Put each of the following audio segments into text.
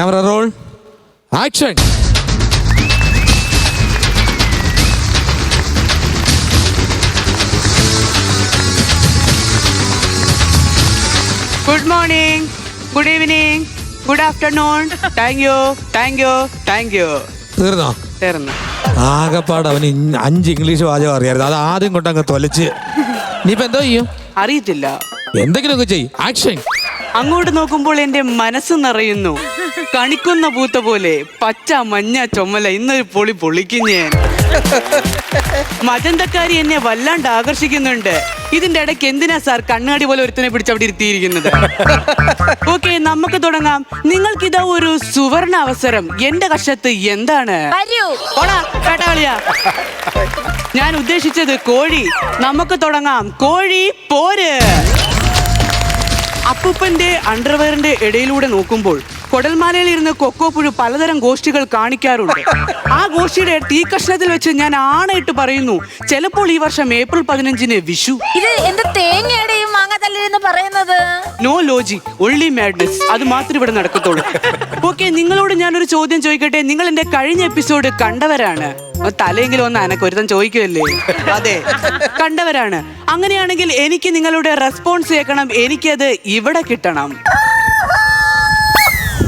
Camera role action. Good morning, good evening, good afternoon. Thank you. തീർന്നു. ആകെപ്പാട് അവന് 5 English വാചകം അറിയായിരുന്നു. അത് ആദ്യം കൊണ്ട് അങ്ങ് തൊലച്ച്. നീയിപ്പോ എന്തോ ചെയ്യും? അറിയത്തില്ല. എന്തെങ്കിലുമൊക്കെ ചെയ്യും. ആക്ഷൻ. അങ്ങോട്ട് നോക്കുമ്പോൾ എന്റെ മനസ്സ് നിറയുന്നു. കണിക്കുന്ന പൂത്ത പോലെ പച്ച മഞ്ഞ ചുമല ഇന്നൊരു പൊളി പൊളിക്കും ഞാൻ. മജന്തക്കാരി എന്നെ വല്ലാണ്ട് ആകർഷിക്കുന്നുണ്ട്. ഇതിന്റെ ഇടയ്ക്ക് എന്തിനാ സാർ കണ്ണാടി പോലെ ഒരുത്തനെ പിടിച്ചവിടെ ഇരുത്തിയിരിക്കുന്നത്? ഓക്കെ, നമുക്ക് തുടങ്ങാം. നിങ്ങൾക്ക് ഇതാ ഒരു സുവർണ അവസരം. എന്റെ കഷത്ത് എന്താണ്? ഞാൻ ഉദ്ദേശിച്ചത് കോഴി. നമുക്ക് തുടങ്ങാം. കോഴി പോര്. അപ്പൂപ്പന്റെ അണ്ടർവെയറിന്റെ ഇടയിലൂടെ നോക്കുമ്പോൾ കൊടൽമാലയിൽ ഇരുന്ന് കൊക്കോപ്പുഴു പലതരം ഗോഷ്ഠികൾ കാണിക്കാറുണ്ട്. ആ ഗോഷ്ഠിയുടെ തീക്കഷ്ണത്തിൽ വെച്ച് ഞാൻ ആണയിട്ട് പറയുന്നു, ചിലപ്പോൾ ഈ വർഷം ഏപ്രിൽ 15 വിഷു. ഇത് എന്റെ തേങ്ങയുടെയും മാങ്ങാത്തല്ലിന്ന് പറയുന്നത്. No logic, only madness. അത് മാത്രമേ ഇവിടെ നടക്കത്തുള്ളൂ. ഓക്കെ, നിങ്ങളോട് ഞാനൊരു ചോദ്യം ചോദിക്കട്ടെ. നിങ്ങൾ എന്റെ കഴിഞ്ഞ എപ്പിസോഡ് കണ്ടവരാണ്. തലയെങ്കിലും ഒന്ന് അനക്കൊരുത്തം ചോദിക്കുമല്ലേ? അതെ, കണ്ടവരാണ്. അങ്ങനെയാണെങ്കിൽ എനിക്ക് നിങ്ങളുടെ റെസ്പോൺസ് കേൾക്കണം. എനിക്കത് ഇവിടെ കിട്ടണം.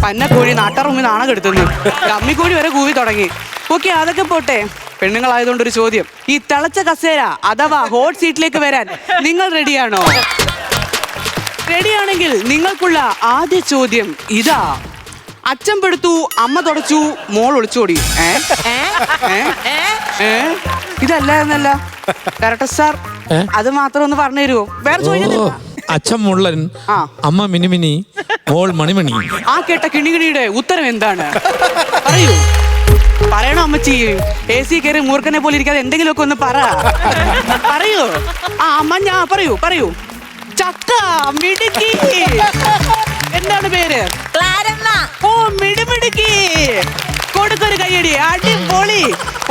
പന്നക്കോഴി നാട്ടാറുമ്പിൽ നാണം കെടുത്തുന്നു. കമ്മിക്കോഴി വരെ കൂവി തുടങ്ങി. ഓക്കെ, അതൊക്കെ പോട്ടെ. പെണ്ണുങ്ങളായതുകൊണ്ട് ഒരു ചോദ്യം. ഈ തിളച്ച കസേര അഥവാ ഹോട്ട് സീറ്റിലേക്ക് വരാൻ നിങ്ങൾ റെഡിയാണോ? റെഡിയാണെങ്കിൽ നിങ്ങൾക്കുള്ള ആദ്യ ചോദ്യം ഇതാ. അച്ഛൻ പെടുത്തു, അമ്മ തുടച്ചു, മോൾ ഒളിച്ചോടി. ഇതല്ല എന്നല്ല കറക്റ്റ് സാർ. അത് മാത്രം ഒന്ന് പറഞ്ഞു തരുമോ? വേറെ ചോദിക്കുന്നില്ല. അച്ഛൻ മുള്ളൻ, അമ്മ മിനിമിനി, മോൾ മണിമണി. ആ കേട്ട കിണികിണിയുടെ ഉത്തരം എന്താണ്? പറയൂ. പറയണോ അമ്മച്ചി? AC കയറി മൂർഖനെ പോലെ ഇരിക്കാതെ എന്തെങ്കിലുമൊക്കെ ഒന്ന് പറയൂ. അമ്മ ഞാൻ പറയൂ. ചക്ക മിടുക്കി. എന്താണ് പേര്? ഓ, മിടുമിടുക്കി. കൊടുക്കൊരു കയ്യടി. അടിപൊളി.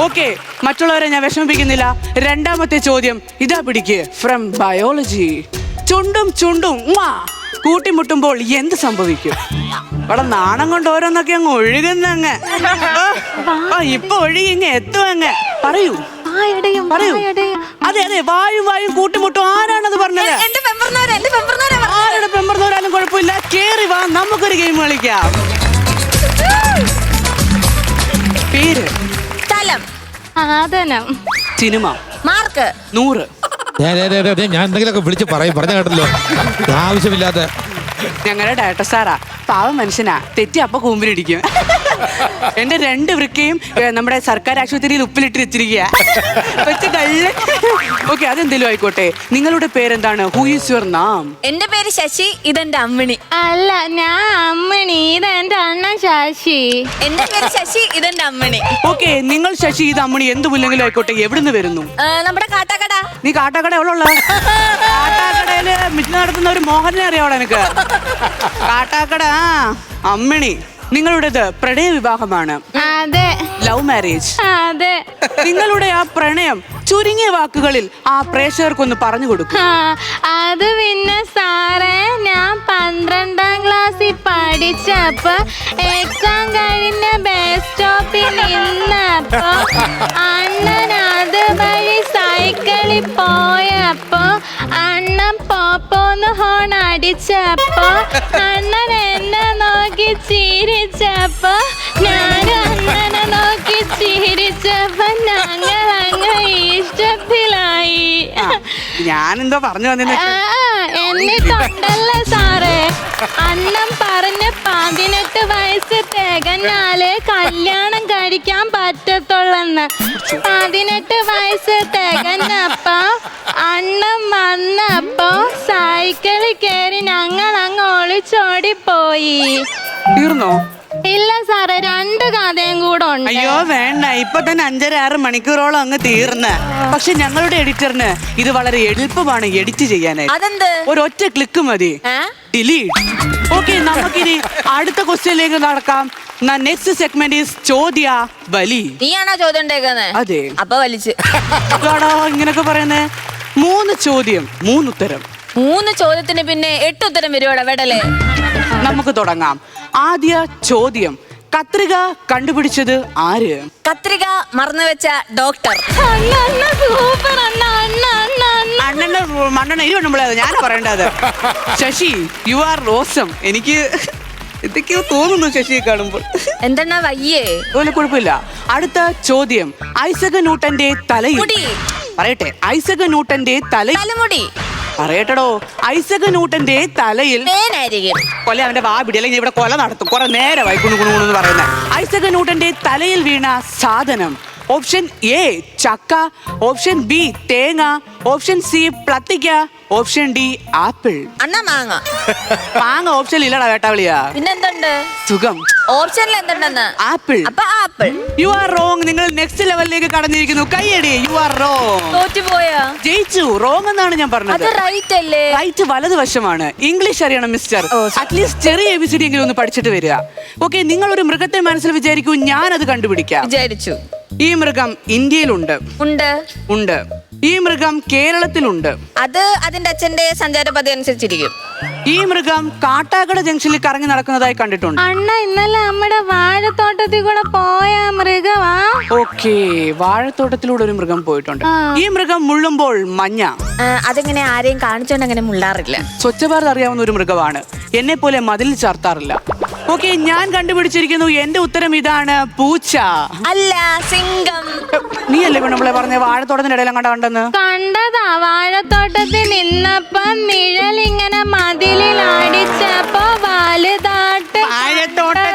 ഓക്കെ, മറ്റുള്ളവരെ ഞാൻ വിഷമിപ്പിക്കുന്നില്ല. രണ്ടാമത്തെ ചോദ്യം ഇതാ പിടിക്ക്. From biology. ചുണ്ടും കൂട്ടിമുട്ടുമ്പോൾ എന്ത് സംഭവിക്കും? ഇവിടെ നാണം കൊണ്ട് ഓരോന്നൊക്കെ അങ്ങ് ഒഴുകുന്നങ്ങ്. ഇപ്പൊ ഒഴുകി എത്തും അങ്ങ്. പറയൂ. അതെ, വായും കൂട്ടിമുട്ടും. ആരാണത് പറഞ്ഞത്? ആരുടെ പെമ്പർന്നവരാലും കുഴപ്പമില്ല. കേറി വാ, നമുക്കൊരു ഗെയിം കളിക്കാം. പേര്? സ്ഥലം? സിനിമ? മാർക്ക്? 100. ഞാൻ എന്തെങ്കിലുമൊക്കെ വിളിച്ച് പറഞ്ഞ കേട്ടല്ലോ, ആവശ്യമില്ലാത്ത. ഞങ്ങളുടെ ഡയറക്ടർ സാറാ, പാവം മനുഷ്യനാ. തെറ്റി അപ്പൊ കൂമ്പിലിടിക്കും. എന്റെ 2 വൃക്കയും നമ്മുടെ സർക്കാർ ആശുപത്രിയിൽ ഉപ്പിലിട്ട് വെച്ചിരിക്കുക. ഓക്കെ, അതെന്തേലും ആയിക്കോട്ടെ. നിങ്ങളുടെ പേരെന്താണ്? ഹൂ ഈസ് യുവർ നാം? എന്റെ പേര് ശശി. ഇതെന്റെ അമ്മിണി. അല്ല, ഞാൻ അമ്മിണി. ഇതെന്റെ അണ്ണൻ ശശി. എന്റെ പേര് ശശി. ഇതെന്റെ അമ്മിണി. ഓക്കെ, നിങ്ങൾ ശശി, ഇത് അമ്മിണി. എന്ത് പുല്ലെങ്കിലും ആയിക്കോട്ടെ. എവിടുന്ന് വരുന്നു? നമ്മുടെ കാട്ടാക്കട. നീ കാട്ടാക്കട എവിടെ? കാട്ടാക്കടയില് മിറ്റ് നടത്തുന്ന ഒരു മോഹനെ അറിയാവോ എനിക്ക്? കാട്ടാക്കട. അമ്മിണി, നിങ്ങളുടേത് പ്രണയ വിവാഹമാണ്. അതെ. Love marriage. അതെ. നിങ്ങളുടെ ആ പ്രണയം ചുരുങ്ങിയ വാക്കുകളിൽ ആ പ്രേക്ഷകർക്കൊന്ന് പറഞ്ഞു കൊടുക്കും. അത് പിന്നെ സാറേ, ഞാൻ 12ാം ക്ലാസ്സിൽ പഠിച്ചപ്പോ എക്സാം കഴിഞ്ഞ ബസ് സ്റ്റോപ്പിൽ നിന്നപ്പോ അണ്ണൻ അതുവഴി സൈക്കിളിൽ പോയപ്പോ അണ്ണൻ പോപ്പോന്ന് ഹോൺ അടിച്ചപ്പോ അണ്ണൻ എന്നെ നോക്കി ചിരിച്ചപ്പോ ഞാൻ അണ്ണനെ നോക്കി ചിരിച്ചപ്പോ ഞങ്ങൾ അങ്ങ് ഇഷ്ടത്തിലായി. ഞാനെന്തോ പറഞ്ഞു വന്നിട്ട് എന്നിട്ടുണ്ടല്ലേ സാറേ, അണ്ണൻ പറഞ്ഞ് 18 വയസ്സ് തികഞ്ഞാലേ കല്യാണം കഴിക്കാൻ പറ്റത്തുള്ളെന്ന്. 18 വയസ്സ് തികഞ്ഞപ്പോ അണ്ണൻ വന്നപ്പോ സൈക്കിളിൽ കയറി ഞങ്ങൾ അങ്ങ് ഒളിച്ചോടിപ്പോയി. തീർന്നോ? ഇല്ല സാറേ, 2 കഥയും കൂടെ ഉണ്ട്. അയ്യോ വേണ്ട, ഇപ്പൊ തന്നെ 5.5-6 മണിക്കൂറോളം അങ്ങ് തീർന്ന്. പക്ഷെ ഞങ്ങളുടെ എഡിറ്ററിന് ഇത് വളരെ എളുപ്പമാണ് എഡിറ്റ് ചെയ്യാനായിട്ട്. അതെന്ത്? ഒരൊറ്റ ക്ലിക്ക് മതി, ഡിലീറ്റ്. ഓക്കെ, നമുക്കിനി അടുത്ത ക്വസ്റ്റ്യനിലേക്ക് നടക്കാം. നെക്സ്റ്റ് സെഗ്മെന്റ് ഈസ് ചോദ്യ ബലി. നീയാണോ ചോദ്യം ഉണ്ടാക്കുന്നത്? അതെ. അപ്പൊ വലിച്ച് ഇങ്ങനൊക്കെ പറയുന്നേ. 3 ചോദ്യം 3 ഉത്തരം. 3 ചോദ്യത്തിന് പിന്നെ 8 ഉത്തരം വരുവാടാ വേടല്ലേ. നമുക്ക് തുടങ്ങാം. ആദ്യ ചോദ്യം, കത്രിക കണ്ടുപിടിച്ചത് ആര്? കത്രിക മറന്നു വെച്ച ഡോക്ടർ. അണ്ണ അണ്ണ സൂപ്പർ അണ്ണ അണ്ണ അണ്ണ അണ്ണ അണ്ണന്റെ മണ്ണെണ്ണ ഇരി വേണ്ടുമ്പോഴേ ഞാൻ പറയേണ്ടത്. ശശി, യു ആർ റോസം. എനിക്ക് എന്തൊക്കെയോ തോന്നുന്നു ശശിയെ കാണുമ്പോൾ. എന്തെണ്ണ വയ്യേ? അതുപോലെ കുഴപ്പമില്ല. അടുത്ത ചോദ്യം, ഐസക് ന്യൂട്ടന്റെ തലയിൽ. മുടി. പറയട്ടെ, ഐസക് ന്യൂട്ടന്റെ തലയിൽ. തലമുടി. പറയട്ടടോ, ഐസക് ന്യൂട്ടന്റെ തലയിൽ. പേനായിരിക്കും. കൊല അവന്റെ വാ പിടി, അല്ലെങ്കിൽ ഇവിടെ കൊല നടത്തും. കുറെ നേരമായി കുണുകുണുന്ന് പറയുന്നത്. ഐസക് ന്യൂട്ടന്റെ തലയിൽ വീണ സാധനം. ഓപ്ഷൻ എ ചക്ക, ഓപ്ഷൻ ബി തേങ്ങ, ഓപ്ഷൻ സി പ്ലത്തിക്ക, ഓപ്ഷൻ ഡി ആപ്പിൾ. അണ്ണ മാങ്ങ. മാങ്ങ ഓപ്ഷൻ ഇല്ലടാ വേട്ടാവിളിയാ. പിന്നെന്തുണ്ട്? സുഖം. ഓപ്ഷനിൽ എന്തുണ്ടെന്ന്? ആപ്പിൾ. അപ്പൊ ആപ്പിൾ. You are wrong. നിങ്ങൾ നെക്സ്റ്റ് ലെവലിലേക്ക് കടന്നിരിക്കുന്നു. കൈയടി. You are wrong. തോറ്റുപോയാ? ജയിച്ചു. റോങ് എന്നാണ് ഞാൻ അത് പറഞ്ഞത്. റൈറ്റ് അല്ലേ? റൈറ്റ് വലതുവശമാണ്. ഇംഗ്ലീഷ് അറിയണം മിസ്റ്റർ. ഓ, അറ്റ്ലീസ്റ്റ് ചെറിയ ABCD എങ്കിലും ഒന്ന് പഠിച്ചിട്ട് വരിക. ഓക്കെ, നിങ്ങൾ ഒരു മൃഗത്തെ മനസ്സിൽ വിചാരിക്കൂ, ഞാനത് കണ്ടുപിടിക്കാം. വിചാരിച്ചു. ഈ മൃഗം ഇന്ത്യയിലുണ്ട്. ഉണ്ട്. ഉണ്ട്. ഈ മൃഗം കേരളത്തിലുണ്ട്. അത് അതിന്റെ അച്ഛന്റെ സഞ്ചാരപഥ അനുസരിച്ചിരിക്കും. ഈ മൃഗം കാട്ടാക്കട ജംഗ്ഷനിൽ കറങ്ങി നടക്കുന്നതായി കണ്ടിട്ടുണ്ട്. അണ്ണ ഇന്നലെ നമ്മുടെ വാഴത്തോട്ടത്തിൽ കൂടെ പോയ മൃഗമാ. ഓക്കെ, വാഴത്തോട്ടത്തിലൂടെ ഒരു മൃഗം പോയിട്ടുണ്ട്. ആ. ഈ മൃഗം മുള്ളുമ്പോൾ മഞ്ഞ. അതെങ്ങനെ ആരെയും കാണിച്ചോണ്ട് അങ്ങനെ മുള്ളാറില്ല. സ്വച്ഛ ഭാരത് അറിയാവുന്ന ഒരു മൃഗമാണ്. എന്നെ പോലെ മതിൽ ചാർത്താറില്ല. ഓക്കെ, ഞാൻ കണ്ടുപിടിച്ചിരിക്കുന്നു. എന്റെ ഉത്തരം ഇതാണ്, പൂച്ച. അല്ല, സിംഗം. നീ അല്ലേ പെണ്ണുമ്പളെ പറഞ്ഞ വാഴത്തോട്ടത്തിന്റെ ഇടയിലും കണ്ടെന്ന്? കണ്ടതാ, വാഴത്തോട്ടത്തിൽ നിന്നപ്പം നിഴലിങ്ങനെ മതിലിൽ അടിച്ചപ്പോ വലുതാട്ട്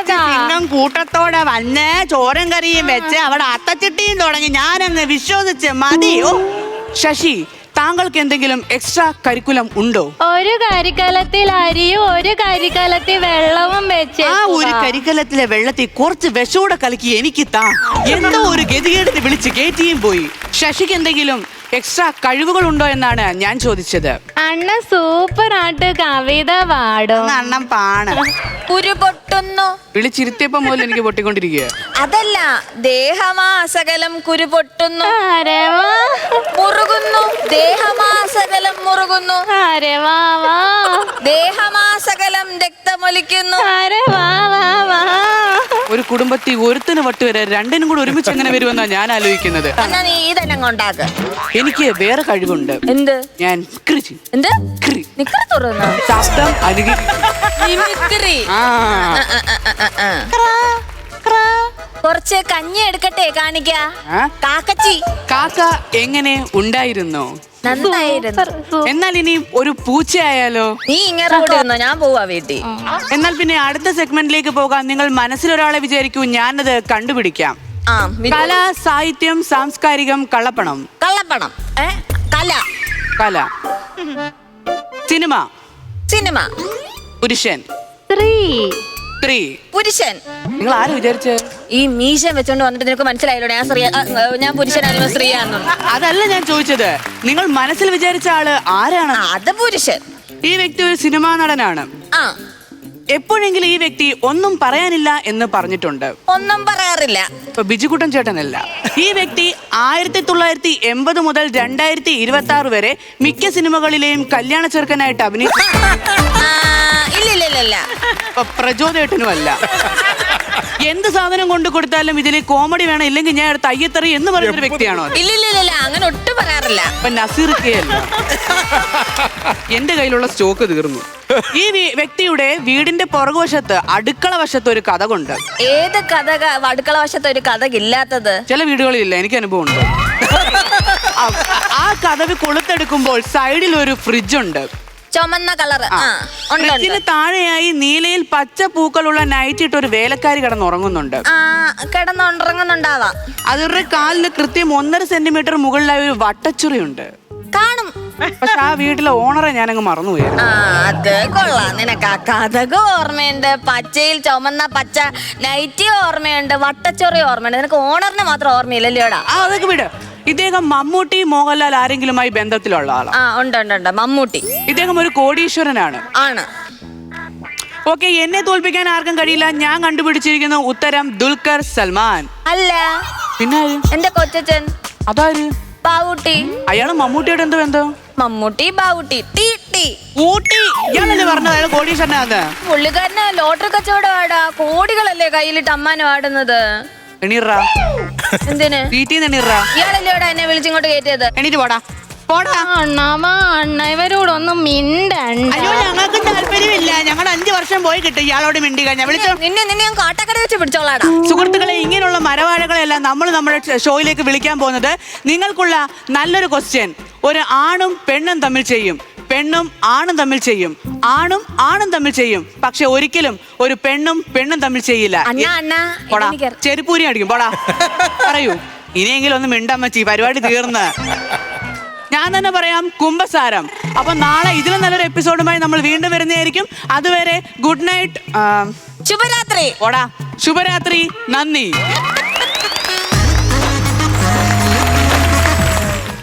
സിംഗം കൂട്ടത്തോടെ വന്ന് ചോരം കറിയും വെച്ച് അവിടെ അത്തച്ചിട്ടിയും തുടങ്ങി. ഞാനങ്ങ് വിശ്വസിച്ച് മതി. ഓ ശശി, താങ്കൾക്ക് എന്തെങ്കിലും എക്സ്ട്രാ കരിക്കുലം ഉണ്ടോ? ഒരു കരിക്കലത്തിൽ അരിയും ഒരു കരിക്കലത്തിൽ വെള്ളവും വെച്ച് ആ ഒരു കരിക്കലത്തിലെ വെള്ളത്തിൽ കുറച്ച് വിഷൂടെ കലക്കി എനിക്ക് താ. എന്തോ ഒരു ഗതികേടിന് വിളിച്ച് കയറ്റിയും പോയി. ശശിക്ക് എന്തെങ്കിലും എക്സ്ട്രാ കഴിവുകൾ ഉണ്ടോ എന്നാണ് ഞാൻ ചോദിച്ചത്. അണ്ണ സൂപ്പർ ആയിട്ട് കവിത പാടും. അണ്ണം പാണ്. കുരു പൊട്ടുന്നു. വിളിച്ചിരുത്തിയപ്പോ മുതൽ എനിക്ക് പൊട്ടിക്കൊണ്ടിരിക്കുക. അതല്ല, ദേഹമാസകലം കുരു പൊട്ടുന്നു. അരെ വാ, മുറുകുന്നു. ദേഹമാസകലം മുറുകുന്നു. അരെ വാ വാ, ദേഹമാസകലം രക്തമൊലിക്കുന്നു. അരെ വാ വാ വാ. ഒരു കുടുംബത്തിൽ ഒരുത്തിന് വട്ടുവരെ രണ്ടിനും കൂടെ ഒരുമിച്ച് എങ്ങനെ വരുമെന്നാണ് ഞാൻ ആലോചിക്കുന്നത്. എന്നാ നീ ഇതന്നെ കൊണ്ടാക്ക്. എനിക്ക് വേറെ കഴിവുണ്ട്. എന്ത്? ഞാൻ കൃഷി. എന്ത്? കൃ. നിക്കറി തുറന്നു. ശബ്ദം അനുകരി. മിമിക്രി. ആ. കുറച്ച് കഞ്ഞി എടുക്കട്ടെ കാണിക്ക. ആ? കാക്കച്ചി. കാക്ക എങ്ങനെ ഉണ്ടായിരുന്നു? നന്നായിരുന്നു. എന്നാൽ ഇനി ഒരു പൂച്ചയായാലോ? നീ ഇങ്ങനെ കൂടി വന്നോ, ഞാൻ പോവാ വീട്ടിൽ. എന്നാൽ പിന്നെ അടുത്ത സെഗ്മെന്റിലേക്ക് പോകാം. നിങ്ങൾ മനസ്സിലൊരാളെ വിചാരിക്കൂ, ഞാനത് കണ്ടുപിടിക്കാം. കല, സാഹിത്യം, സാംസ്കാരികം, കള്ളപ്പണം. കള്ളപ്പണം. കല. കല. സിനിമ. സിനിമ. പുരുഷൻ. സ്ത്രീ. സ്ത്രീ. പുരുഷൻ. നിങ്ങൾ ആരും വിചാരിച്ചേ? ഈ മീശ വെച്ചോണ്ട് വന്നിട്ട് നിനക്ക് മനസ്സിലായല്ലോ ഞാൻ പുരുഷനായിരുന്നു സ്ത്രീയാണെന്നും. അതല്ല ഞാൻ ചോദിച്ചത്. നിങ്ങൾ മനസ്സിൽ വിചാരിച്ച ആള് ആരാണ്? അത് പുരുഷൻ. ഈ വ്യക്തി ഒരു സിനിമാ നടനാണ്. ആ. എപ്പോഴെങ്കിലും ഈ വ്യക്തി ഒന്നും പറയാനില്ല എന്ന് പറഞ്ഞിട്ടുണ്ട്? ഒന്നും പറയാറില്ല. ഇപ്പൊ ബിജുകുട്ടൻ ചേട്ടനല്ല. ഈ വ്യക്തി 1980 മുതൽ 2026 വരെ മിക്ക സിനിമകളിലെയും കല്യാണ ചെറുക്കനായിട്ട് അഭിനയിച്ചു. ഇല്ല. പ്രചോദേട്ടനും അല്ല. എന്ത് സാധനം കൊണ്ട് കൊടുത്താലും ഇതിലെ കോമഡി വേണം, ഇല്ലെങ്കിൽ ഞാൻ എടുത്ത് അയ്യത്തറി എന്ന് പറയുന്ന വ്യക്തിയാണോ? ഇല്ല, അങ്ങനെ ഒട്ടും പറയാറില്ല. അപ്പൊ നസീർക്കയല്ല. എന്റെ കയ്യിലുള്ള സ്റ്റോക്ക് തീർന്നു. ഈ വ്യക്തിയുടെ വീടിന്റെ പുറകുവശത്ത് അടുക്കള വശത്ത് ഒരു കഥ കൊണ്ട്. ഏത് കഥ? അടുക്കള വശത്ത് ഒരു കഥ ഇല്ലാത്തത് ചില വീടുകളിലില്ല, എനിക്ക് അനുഭവം ഉണ്ട്. ആ കഥവ് കൊളുത്തെടുക്കുമ്പോൾ സൈഡിൽ ഒരു ഫ്രിഡ്ജ് ഉണ്ട്. ചുമന്ന കളർ. ഫ്രിഡ്ജിന് താഴെയായി നീലയിൽ പച്ച പൂക്കളുള്ള നൈറ്റ് ഇട്ട് ഒരു വേലക്കാരി കിടന്നുറങ്ങുന്നുണ്ട്. കിടന്നുറങ്ങുന്നുണ്ടാവാം. അവരുടെ കാലിന് കൃത്യം 1.5 സെന്റിമീറ്റർ മുകളിലായി ഒരു വട്ടച്ചുറിയുണ്ട്. കാണും. പക്ഷെ ആ വീട്ടിലെ ഓണറെ ഞാനങ്ങ് മറന്നുപോയി. അത് കൊള്ളാം. നിനക്ക് ആ കഥക ഓർമ്മയുണ്ട്, പച്ചയിൽ ചുമന്ന പച്ച നൈറ്റി ഓർമ്മയുണ്ട്, വട്ടച്ചൊറി ഓർമ്മയുണ്ട്. നിനക്ക് ഓണറിനെ മാത്രം ഓർമ്മയില്ലല്ലോടാ. അതൊക്കെ വിട്. ഇദ്ദേഹം മമ്മൂട്ടി, മോഹൻലാൽ ആരെങ്കിലുമായി ബന്ധത്തിലുള്ള ആളാണ്. ഉണ്ട്. മമ്മൂട്ടി. ഇദ്ദേഹം ഒരു കോടീശ്വരനാണ്. ആണ്. ഓക്കെ, എന്നെ തോൽപ്പിക്കാൻ ആർക്കും കഴിയില്ല. ഞാൻ കണ്ടുപിടിച്ചിരിക്കുന്നു ഉത്തരം ദുൽഖർ സൽമാൻ. അല്ല. പിന്നെ എന്റെ കൊച്ചച്ഛൻ. അതാര്? പാവൂട്ടി. അയാള് മമ്മൂട്ടിയുടെ എന്ത് ബന്ധം? മമ്മൂട്ടി ബാവുട്ടി ടീ ടീ ഊട്ടി ഇയാളല്ലേ പറഞ്ഞത് അയാൾ കോടീശ്വരനാന്ന്? പുള്ളിക്കാരന് ലോട്ടറി കച്ചവടം ആടാ, കോടികളല്ലേ കയ്യിലിട്ട് അമ്മാനം ആടുന്നത്. എണീറാ, എന്തിന് വീട്ടിൽ നിന്ന് എണീറാ. ഇയാളല്ലേ എന്നെ വിളിച്ചിങ്ങോട്ട് കയറ്റിയത്? എണീറ്റ് പോടാ പോടാ. അണ്ണ ഇവരോടൊന്നും മിണ്ടണ്ട. അയ്യോ ഞങ്ങൾക്ക് താല്പര്യമില്ല, ഞങ്ങൾ 5 വർഷം പോയി കിട്ടും ഇയാളോട് മിണ്ടി കഴിഞ്ഞാൽ. വിളിച്ചോ. നിന്നെ ഞാൻ കാട്ടാക്കട വെച്ച് പിടിച്ചോളാടാ. സുഹൃത്തുക്കളെ, ഇങ്ങനെയുള്ള മരവാഴകളെല്ലാം നമ്മൾ നമ്മുടെ ഷോയിലേക്ക് വിളിക്കാൻ പോകുന്നത് നിങ്ങൾക്കുള്ള നല്ലൊരു ക്വസ്റ്റ്യൻ. ഒരു ആണും പെണ്ണും തമ്മിൽ ചെയ്യും, പെണ്ണും ആണും തമ്മിൽ ചെയ്യും, ആണും ആണും തമ്മിൽ ചെയ്യും. പക്ഷെ ഒരിക്കലും ഒരു പെണ്ണും പെണ്ണും തമ്മിൽ ചെയ്യില്ല. പോടാ, ചെരുപ്പൂരി അടിക്കും. പോടാ പറയൂ. ഇനിയെങ്കിലും ഒന്ന് മിണ്ടമ്മച്ചി, പരിപാടി തീർന്ന്. ഞാൻ തന്നെ പറയാം, കുംഭസാരം. അപ്പൊ നാളെ ഇതിലും നല്ലൊരു എപ്പിസോഡുമായി നമ്മൾ വീണ്ടും വരുന്നതായിരിക്കും. അതുവരെ ഗുഡ് നൈറ്റ്, ശുഭരാത്രി. പോടാ, ശുഭരാത്രി, നന്ദി.